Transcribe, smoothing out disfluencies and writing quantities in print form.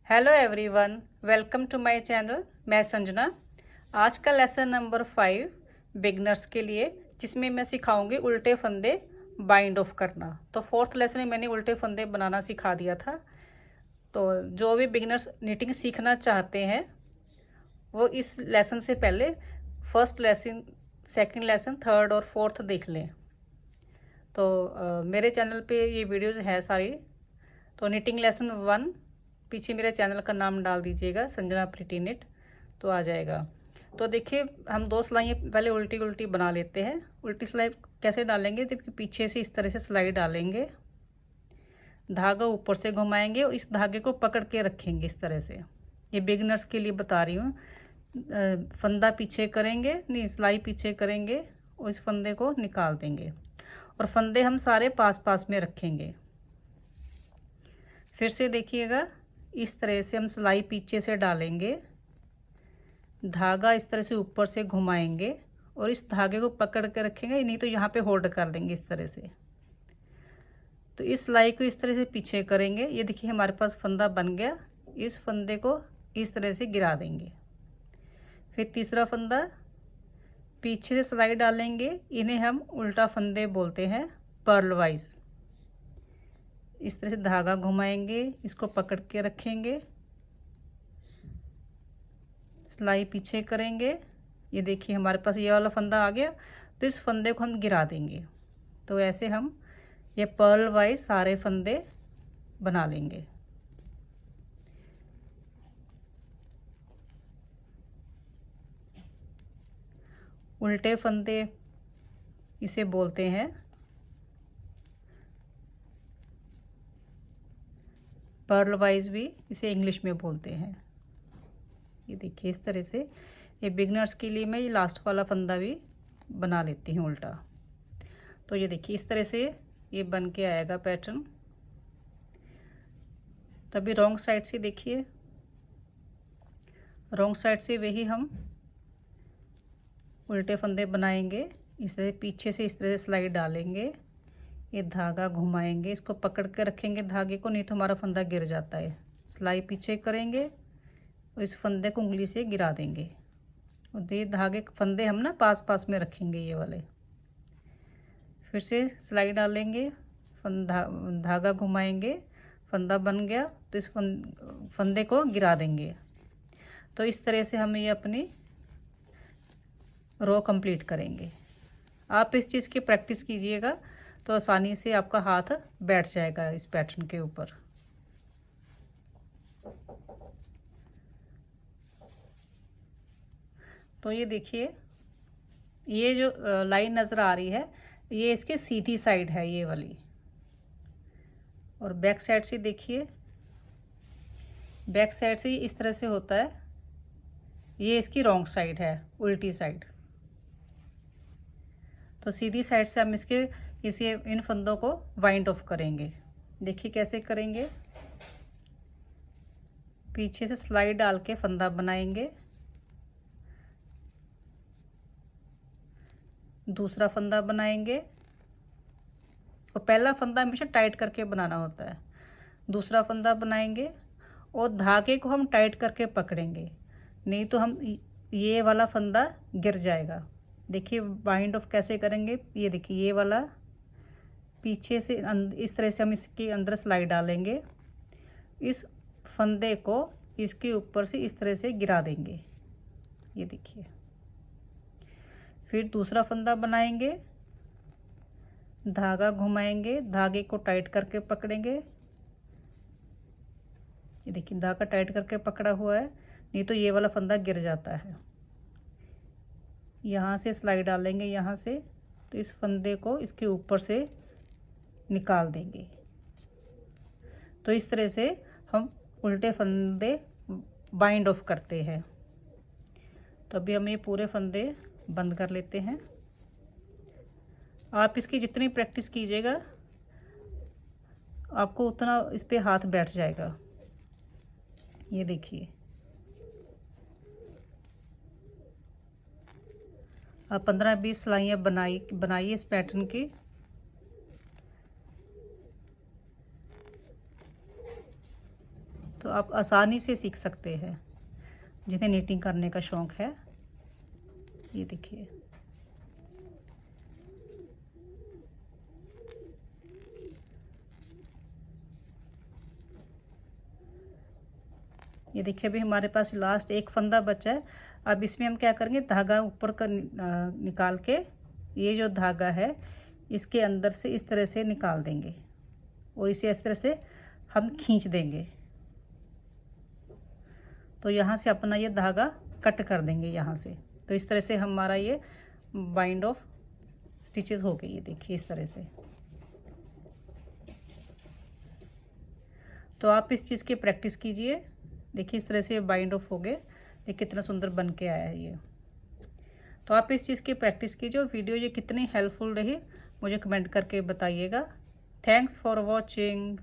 Hello everyone, welcome to my channel. मैं संजना। आज का लेसन नंबर 5 बिगनर्स के लिए, जिसमें मैं सिखाऊंगी उल्टे फंदे बाइंड ऑफ करना। तो फोर्थ लेसन में मैंने उल्टे फंदे बनाना सिखा दिया था। तो जो भी बिगनर्स निटिंग सीखना चाहते हैं वो इस लेसन से पहले first lesson, second lesson, third और फोर्थ देख लें। तो मेरे चैनल पे ये वीडियोज़ है सारी। तो निटिंग लेसन 1 पीछे मेरे चैनल का नाम डाल दीजिएगा, संजना प्रिटी निट, तो आ जाएगा। तो देखिए, हम 2 सिलाइयाँ पहले उल्टी उल्टी बना लेते हैं। उल्टी सिलाई कैसे डालेंगे? देखिए, पीछे से इस तरह से सिलाई डालेंगे, धागा ऊपर से घुमाएंगे और इस धागे को पकड़ के रखेंगे इस तरह से। ये बिगनर्स के लिए बता रही हूँ। फंदा पीछे करेंगे, नहीं सिलाई पीछे करेंगे और इस फंदे को निकाल देंगे और फंदे हम सारे पास पास में रखेंगे। फिर से देखिएगा, इस तरह से हम सिलाई पीछे से डालेंगे, धागा इस तरह से ऊपर से घुमाएंगे और इस धागे को पकड़ के रखेंगे, नहीं तो यहाँ पे होल्ड कर लेंगे इस तरह से। तो इस सिलाई को इस तरह से पीछे करेंगे। ये देखिए, हमारे पास फंदा बन गया। इस फंदे को इस तरह से गिरा देंगे। फिर तीसरा फंदा पीछे से सिलाई डालेंगे, इन्हें हम उल्टा फंदे बोलते हैं, पर्ल वाइज। इस तरह से धागा घुमाएंगे, इसको पकड़ के रखेंगे, सिलाई पीछे करेंगे। ये देखिए, हमारे पास ये वाला फंदा आ गया। तो इस फंदे को हम गिरा देंगे। तो ऐसे हम ये पर्ल वाइज सारे फंदे बना लेंगे। उल्टे फंदे इसे बोलते हैं, पर्ल वाइज भी इसे इंग्लिश में बोलते हैं। ये देखिए, इस तरह से ये बिगनर्स के लिए मैं ये लास्ट वाला फंदा भी बना लेती हूँ उल्टा। तो ये देखिए, इस तरह से ये बन के आएगा पैटर्न। तभी रॉन्ग साइड से देखिए, रॉन्ग साइड से वही हम उल्टे फंदे बनाएंगे। इस तरह पीछे से इस तरह से सिलाई डालेंगे, ये धागा घुमाएंगे, इसको पकड़ के रखेंगे धागे को, नहीं तो हमारा फंदा गिर जाता है। सिलाई पीछे करेंगे और इस फंदे को उंगली से गिरा देंगे और ये धागे फंदे हम ना पास पास में रखेंगे ये वाले। फिर से सिलाई डालेंगे, धागा घुमाएंगे, फंदा बन गया तो इस फंदे को गिरा देंगे। तो इस तरह से हम ये अपनी रो कंप्लीट करेंगे। आप इस चीज़ की प्रैक्टिस कीजिएगा तो आसानी से आपका हाथ बैठ जाएगा इस पैटर्न के ऊपर। तो ये देखिए, ये जो लाइन नज़र आ रही है ये इसके सीधी साइड है, ये वाली। और बैक साइड से देखिए, बैक साइड से इस तरह से होता है, ये इसकी रॉन्ग साइड है, उल्टी साइड। तो सीधी साइड से हम इसे इन फंदों को वाइंड ऑफ करेंगे। देखिए कैसे करेंगे। पीछे से सिलाई डाल के फंदा बनाएंगे, दूसरा फंदा बनाएंगे और पहला फंदा हमेशा टाइट करके बनाना होता है। दूसरा फंदा बनाएंगे और धागे को हम टाइट करके पकड़ेंगे, नहीं तो हम ये वाला फंदा गिर जाएगा। देखिए बाइंड ऑफ कैसे करेंगे। ये देखिए, ये वाला पीछे से इस तरह से हम इसके अंदर सिलाई डालेंगे, इस फंदे को इसके ऊपर से इस तरह से गिरा देंगे। ये देखिए, फिर दूसरा फंदा बनाएंगे, धागा घुमाएंगे, धागे को टाइट करके पकड़ेंगे। ये देखिए, धागा टाइट करके पकड़ा हुआ है, नहीं तो ये वाला फंदा गिर जाता है। यहाँ से सिलाई डालेंगे, यहाँ से, तो इस फंदे को इसके ऊपर से निकाल देंगे। तो इस तरह से हम उल्टे फंदे बाइंड ऑफ करते हैं। तो अभी हम ये पूरे फंदे बंद कर लेते हैं। आप इसकी जितनी प्रैक्टिस कीजिएगा आपको उतना इस पे हाथ बैठ जाएगा। ये देखिए, आप 15-20 सिलाइयाँ बनाइए इस पैटर्न की। तो आप आसानी से सीख सकते हैं जिन्हें नीटिंग करने का शौक़ है। ये देखिए, ये देखिए अभी हमारे पास लास्ट एक फंदा बचा है। अब इसमें हम क्या करेंगे, धागा ऊपर का निकाल के ये जो धागा है इसके अंदर से इस तरह से निकाल देंगे और इसे इस तरह से हम खींच देंगे। तो यहाँ से अपना ये धागा कट कर देंगे यहाँ से। तो इस तरह से हमारा ये बाइंड ऑफ स्टिचेस हो गई। ये देखिए इस तरह से। तो आप इस चीज़ की प्रैक्टिस कीजिए। देखिए इस तरह से बाइंड ऑफ हो गए। ये कितना सुंदर बन के आया है ये। तो आप इस चीज़ की प्रैक्टिस कीजिए। वीडियो ये कितनी हेल्पफुल रही मुझे कमेंट करके बताइएगा। Thanks for watching.